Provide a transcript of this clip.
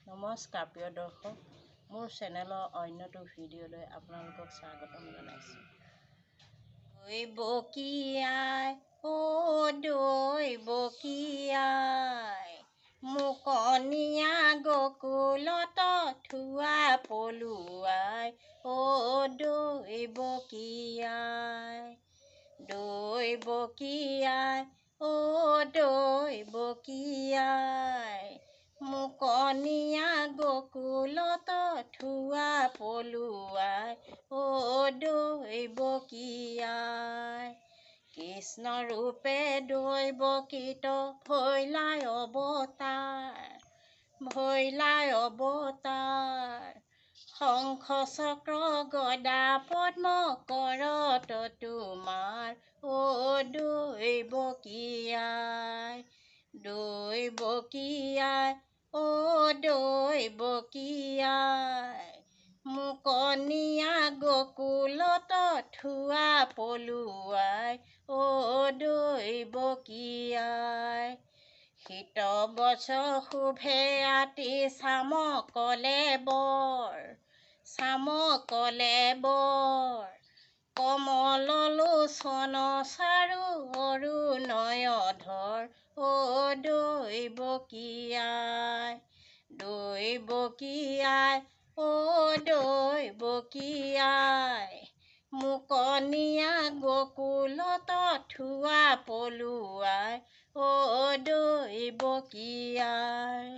নমস্কাৰ প্ৰিয় দৰ্শক, মোৰ চেনেলৰ অন্যটো ভিডিঅ'লৈ আপোনালোকক স্বাগতম জনাইছোঁ। দৈ বকিয়াই দৈ বকিয়াই মুকনিয়া গকুলত থোৱা পলুৱাই দৈ বকিয়াই দৈ বকিয়াই দৈ বকিয়াই মুকনিয়া গকুলত থোৱা পলুৱাই দৈ বকিয়াই কৃষ্ণ ৰূপে দৈ বকিত ভৈলাই অৱতাৰ শংখ চক্ৰ গদা পদ্ম কৰত তোমাৰ দৈ বকিয়াই দৈ বকিয়াই দৈ বকিয়াই মুকনিয়া গকুলত থোৱা পলুৱাই দৈ বকিয়াই শীত বছৰ শুভে আতি চামকলে বৰ কমল লোচন চাৰু অৰুণয় ধৰ দৈ বকিয়াই দৈ বকিয়াই দৈ বকিয়াই মুকনিয়া গকুলত থোৱা পলুৱাই দৈ বকিয়াই।